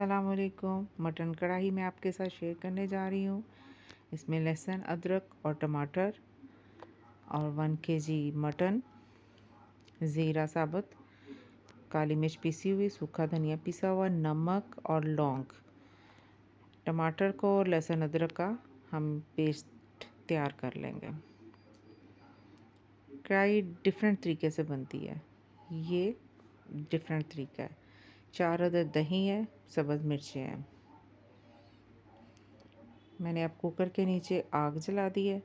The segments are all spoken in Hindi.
अस्सलामुअलैकुम। मटन कढ़ाई मैं आपके साथ शेयर करने जा रही हूँ। इसमें लहसुन, अदरक और टमाटर और 1 केजी मटन, ज़ीरा साबुत, काली मिर्च पिसी हुई, सूखा धनिया पिसा हुआ, नमक और लौंग। टमाटर को और लहसुन अदरक का हम पेस्ट तैयार कर लेंगे। कढ़ाई डिफरेंट तरीके से बनती है, ये डिफरेंट तरीका है। 4 अदद दही है, सब्ज़ मिर्चें हैं। मैंने अब कुकर के नीचे आग जला दी है।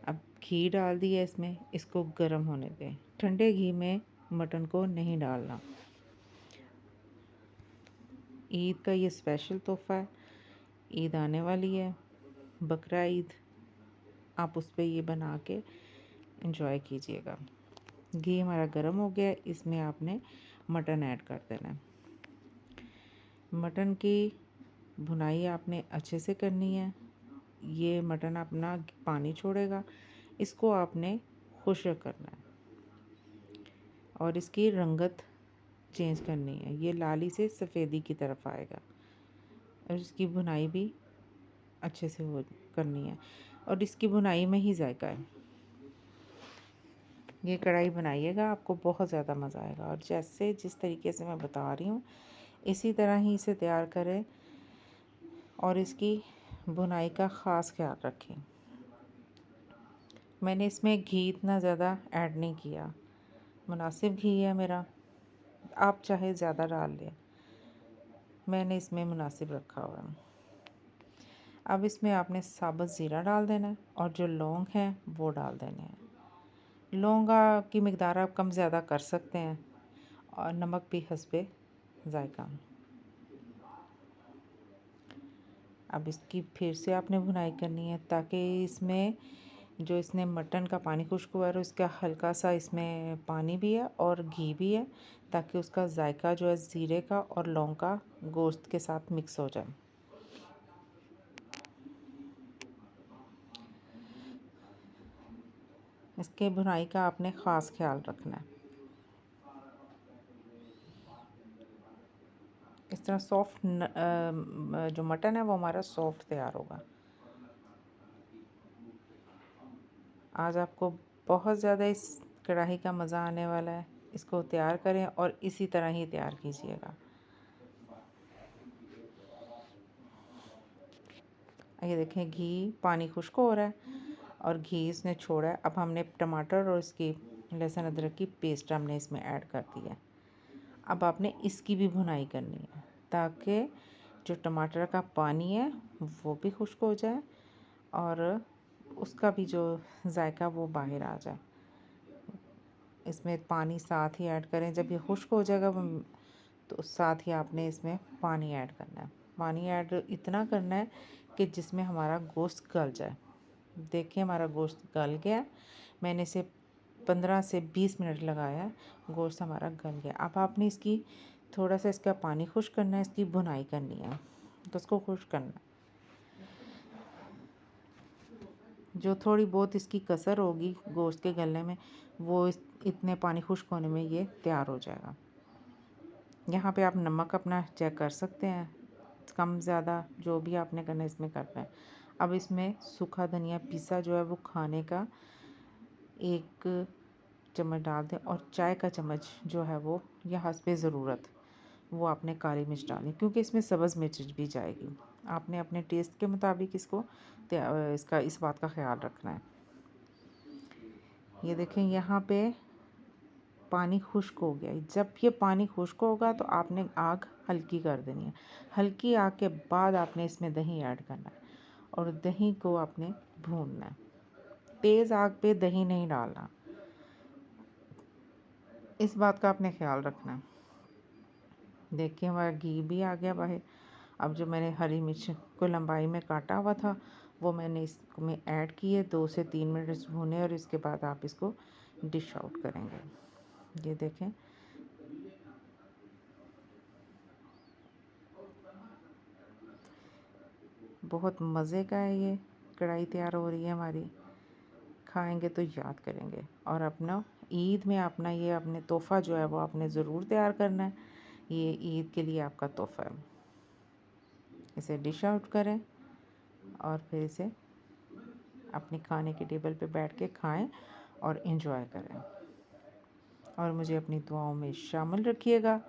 अब घी डाल दिया इसमें, इसको गर्म होने दें। ठंडे घी में मटन को नहीं डालना। ईद का ये स्पेशल तोहफ़ा है। ईद आने वाली है, बकरा ईद। आप उस पे ये बना के एंजॉय कीजिएगा। घी हमारा गर्म हो गया है, इसमें आपने मटन ऐड कर देना है। मटन की भुनाई आपने अच्छे से करनी है। ये मटन अपना पानी छोड़ेगा, इसको आपने खुश्क करना है और इसकी रंगत चेंज करनी है। ये लाली से सफ़ेदी की तरफ आएगा और इसकी भुनाई भी अच्छे से हो करनी है और इसकी भुनाई में ही जायका है। ये कढ़ाई बनाइएगा, आपको बहुत ज़्यादा मज़ा आएगा। और जैसे जिस तरीके से मैं बता रही हूँ इसी तरह ही इसे तैयार करें और इसकी भुनाई का ख़ास ख्याल रखें। मैंने इसमें घी इतना ज़्यादा ऐड नहीं किया, मुनासिब घी है मेरा। आप चाहे ज़्यादा डाल लें, मैंने इसमें मुनासिब रखा हुआ है। अब इसमें आपने साबुत ज़ीरा डाल देना है और जो लौंग हैं वो डाल देने हैं। लौंग की मिक़दार आप कम ज़्यादा कर सकते हैं और नमक भी हस्बे ज़ायक़ा। अब इसकी फिर से आपने भुनाई करनी है ताकि इसमें जो इसने मटन का पानी खुश्क हुआ है उसका हल्का सा इसमें पानी भी है और घी भी है, ताकि उसका जायका जो है ज़ीरे का और लौंग का गोश्त के साथ मिक्स हो जाए। इसके भुनाई का आपने ख़ास ख्याल रखना है। इस तरह सॉफ्ट जो मटन है वो हमारा सॉफ्ट तैयार होगा। आज आपको बहुत ज़्यादा इस कढ़ाई का मज़ा आने वाला है। इसको तैयार करें और इसी तरह ही तैयार कीजिएगा। ये देखें घी पानी खुश्क हो रहा है और घी इसने छोड़ा है। अब हमने टमाटर और इसकी लहसुन अदरक की पेस्ट हमने इसमें ऐड कर दी है। अब आपने इसकी भी भुनाई करनी है ताकि जो टमाटर का पानी है वो भी खुश्क हो जाए और उसका भी जो जायका वो बाहर आ जाए। इसमें पानी साथ ही ऐड करें। जब ये खुश्क हो जाएगा तो साथ ही आपने इसमें पानी ऐड करना है। पानी ऐड इतना करना है कि जिसमें हमारा गोश्त गल जाए। देखिए हमारा गोश्त गल गया। मैंने इसे 15 से 20 मिनट लगाया है, गोश्त हमारा गल गया। अब आपने इसकी थोड़ा सा इसका पानी खुश्क करना है, इसकी भुनाई करनी है तो उसको खुश्क करना है। जो थोड़ी बहुत इसकी कसर होगी गोश्त के गलने में वो इतने पानी खुश्क होने में ये तैयार हो जाएगा। यहाँ पे आप नमक अपना चेक कर सकते हैं, कम ज़्यादा जो भी आपने करना है इसमें करना है। अब इसमें सूखा धनिया पिसा जो है वो खाने का 1 चम्मच डाल दें और चाय का चम्मच जो है वो या हस्बे ज़रूरत वो आपने काली मिर्च डालनी, क्योंकि इसमें सब्ज़ मिर्च भी जाएगी। आपने अपने टेस्ट के मुताबिक इसका इस बात का ख्याल रखना है। ये देखें यहाँ पे पानी खुश्क हो गया। जब ये पानी खुश्क होगा तो आपने आग हल्की कर देनी है। हल्की आग के बाद आपने इसमें दही ऐड करना है और दही को आपने भूनना है। तेज़ आग पे दही नहीं डालना, इस बात का आपने ख्याल रखना है। देखिए हमारा घी भी आ गया बाहर। अब जो मैंने हरी मिर्च को लंबाई में काटा हुआ था वो मैंने इसमें ऐड किए। 2 से 3 मिनट भूने और इसके बाद आप इसको डिश आउट करेंगे। ये देखें बहुत मज़े का है। ये कढ़ाई तैयार हो रही है हमारी, खाएंगे तो याद करेंगे। और अपना ईद में अपना ये अपने तोहफ़ा जो है वो आपने ज़रूर तैयार करना है। ये ईद के लिए आपका तोहफ़ा है। इसे डिश आउट करें और फिर इसे अपनी खाने के टेबल पे बैठ के खाएं और इन्जॉय करें। और मुझे अपनी दुआओं में शामिल रखिएगा।